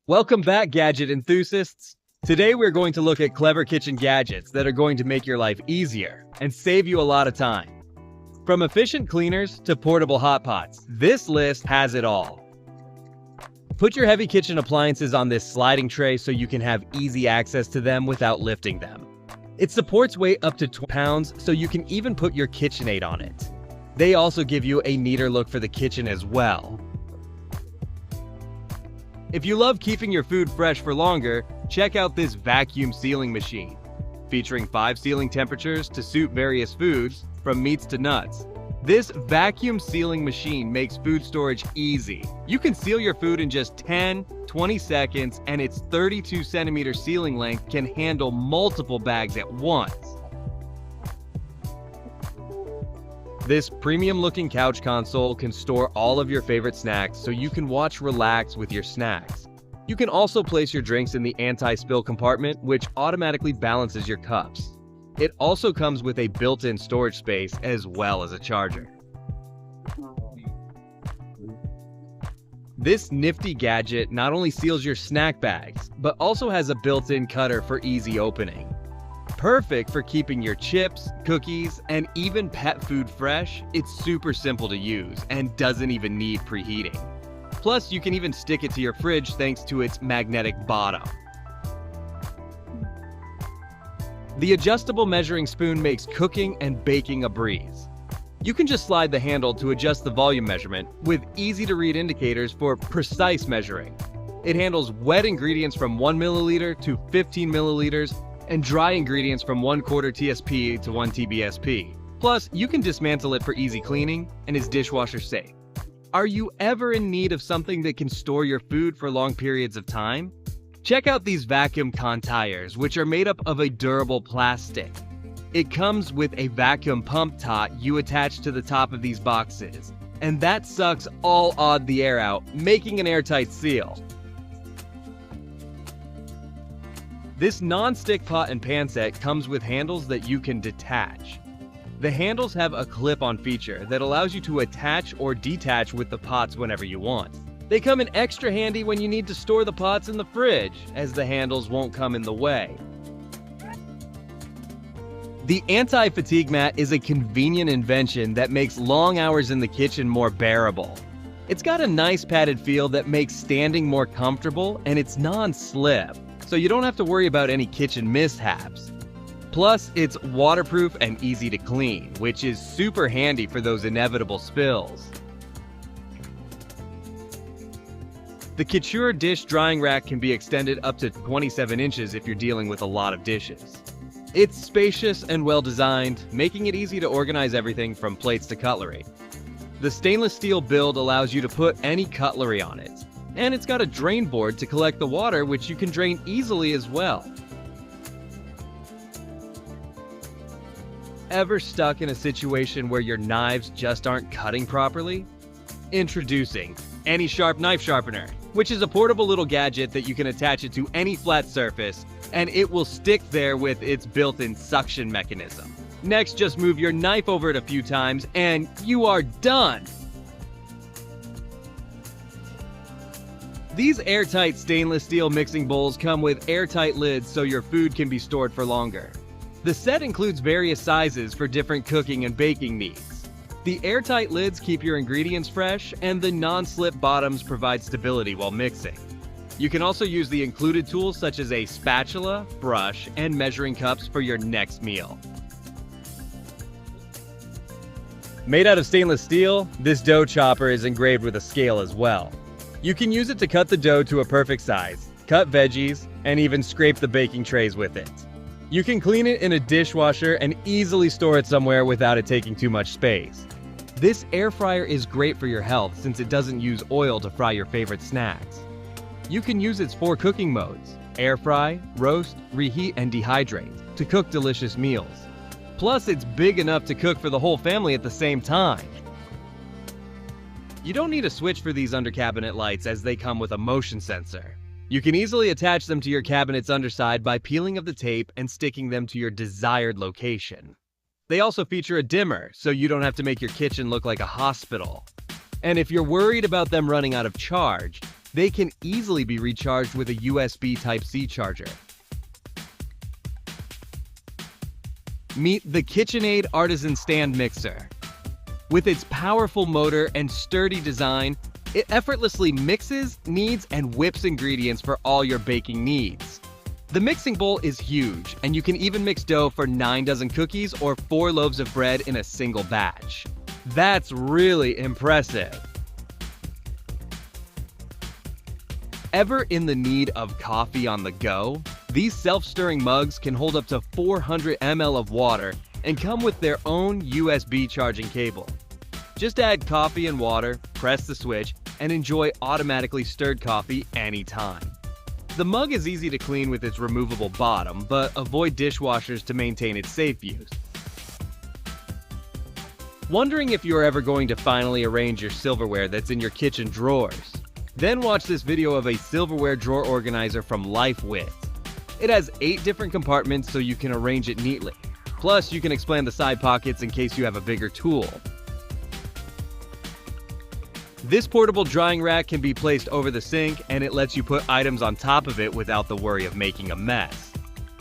Welcome back, gadget enthusiasts! Today we're going to look at clever kitchen gadgets that are going to make your life easier and save you a lot of time. From efficient cleaners to portable hot pots, this list has it all. Put your heavy kitchen appliances on this sliding tray so you can have easy access to them without lifting them. It supports weight up to 2 pounds, so you can even put your KitchenAid on it. They also give you a neater look for the kitchen as well. If you love keeping your food fresh for longer, check out this vacuum sealing machine. Featuring 5 sealing temperatures to suit various foods, from meats to nuts. This vacuum sealing machine makes food storage easy. You can seal your food in just 10-20 seconds, and its 32 centimeter sealing length can handle multiple bags at once. This premium-looking couch console can store all of your favorite snacks so you can relax with your snacks. You can also place your drinks in the anti-spill compartment, which automatically balances your cups. It also comes with a built-in storage space as well as a charger. This nifty gadget not only seals your snack bags, but also has a built-in cutter for easy opening. Perfect for keeping your chips, cookies, and even pet food fresh. It's super simple to use and doesn't even need preheating. Plus, you can even stick it to your fridge thanks to its magnetic bottom. The adjustable measuring spoon makes cooking and baking a breeze. You can just slide the handle to adjust the volume measurement with easy-to-read indicators for precise measuring. It handles wet ingredients from 1 milliliter to 15 milliliters and dry ingredients from 1/4 TSP to 1 TBSP. Plus, you can dismantle it for easy cleaning and is dishwasher safe. Are you ever in need of something that can store your food for long periods of time? Check out these vacuum containers, which are made up of a durable plastic. It comes with a vacuum pump tot you attach to the top of these boxes, and that sucks all the air out, making an airtight seal. This non-stick pot and pan set comes with handles that you can detach. The handles have a clip-on feature that allows you to attach or detach with the pots whenever you want. They come in extra handy when you need to store the pots in the fridge, as the handles won't come in the way. The anti-fatigue mat is a convenient invention that makes long hours in the kitchen more bearable. It's got a nice padded feel that makes standing more comfortable, and it's non-slip, so you don't have to worry about any kitchen mishaps. Plus, it's waterproof and easy to clean, which is super handy for those inevitable spills. The Couture dish drying rack can be extended up to 27 inches if you're dealing with a lot of dishes. It's spacious and well designed, making it easy to organize everything from plates to cutlery. The stainless steel build allows you to put any cutlery on it. And it's got a drain board to collect the water, which you can drain easily as well. Ever stuck in a situation where your knives just aren't cutting properly? Introducing Any Sharp Knife Sharpener, which is a portable little gadget that you can attach it to any flat surface, and it will stick there with its built-in suction mechanism. Next, just move your knife over it a few times, and you are done! These airtight stainless steel mixing bowls come with airtight lids so your food can be stored for longer. The set includes various sizes for different cooking and baking needs. The airtight lids keep your ingredients fresh, and the non-slip bottoms provide stability while mixing. You can also use the included tools such as a spatula, brush, and measuring cups for your next meal. Made out of stainless steel, this dough chopper is engraved with a scale as well. You can use it to cut the dough to a perfect size, cut veggies, and even scrape the baking trays with it. You can clean it in a dishwasher and easily store it somewhere without it taking too much space. This air fryer is great for your health since it doesn't use oil to fry your favorite snacks. You can use its 4 cooking modes: air fry, roast, reheat, and dehydrate to cook delicious meals. Plus, it's big enough to cook for the whole family at the same time. You don't need a switch for these under cabinet lights as they come with a motion sensor. You can easily attach them to your cabinet's underside by peeling of the tape and sticking them to your desired location. They also feature a dimmer, so you don't have to make your kitchen look like a hospital. And if you're worried about them running out of charge, They can easily be recharged with a USB Type-C charger. Meet the KitchenAid Artisan Stand Mixer. With its powerful motor and sturdy design, it effortlessly mixes, kneads, and whips ingredients for all your baking needs. The mixing bowl is huge, and you can even mix dough for 9 dozen cookies or 4 loaves of bread in a single batch. That's really impressive. Ever in the need of coffee on the go? These self-stirring mugs can hold up to 400 ml of water and come with their own USB charging cable. Just add coffee and water, press the switch, and enjoy automatically stirred coffee anytime. The mug is easy to clean with its removable bottom, but avoid dishwashers to maintain its safe use. Wondering if you're ever going to finally arrange your silverware that's in your kitchen drawers? Then watch this video of a silverware drawer organizer from LifeWit. It has 8 different compartments so you can arrange it neatly. Plus, you can expand the side pockets in case you have a bigger tool. This portable drying rack can be placed over the sink, and it lets you put items on top of it without the worry of making a mess.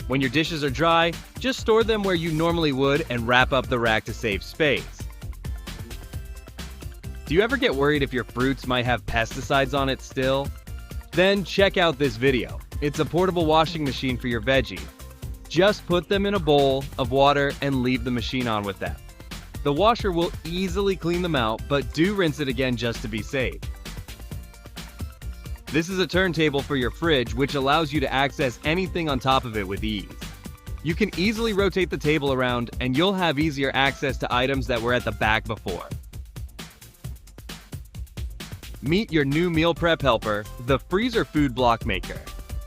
When your dishes are dry, just store them where you normally would and wrap up the rack to save space. Do you ever get worried if your fruits might have pesticides on it still? Then check out this video. It's a portable washing machine for your veggies. Just put them in a bowl of water and leave the machine on with them. The washer will easily clean them out, but do rinse it again just to be safe. This is a turntable for your fridge, which allows you to access anything on top of it with ease. You can easily rotate the table around, and you'll have easier access to items that were at the back before. Meet your new meal prep helper, the Freezer Food Block Maker.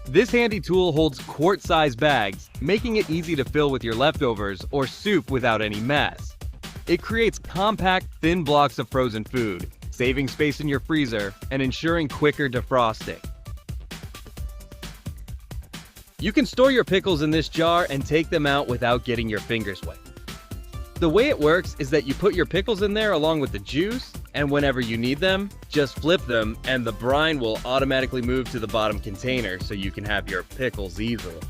This handy tool holds quart-sized bags, making it easy to fill with your leftovers or soup without any mess. It creates compact, thin blocks of frozen food, saving space in your freezer and ensuring quicker defrosting. You can store your pickles in this jar and take them out without getting your fingers wet. The way it works is that you put your pickles in there along with the juice, and whenever you need them, just flip them and the brine will automatically move to the bottom container so you can have your pickles easily.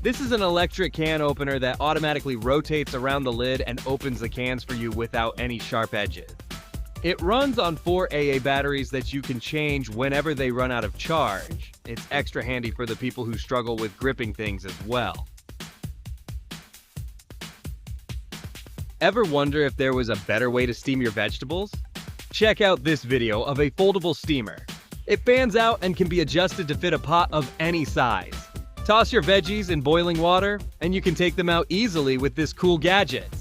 This is an electric can opener that automatically rotates around the lid and opens the cans for you without any sharp edges. It runs on 4 AA batteries that you can change whenever they run out of charge. It's extra handy for the people who struggle with gripping things as well. Ever wonder if there was a better way to steam your vegetables? Check out this video of a foldable steamer. It fans out and can be adjusted to fit a pot of any size. Toss your veggies in boiling water, and you can take them out easily with this cool gadget.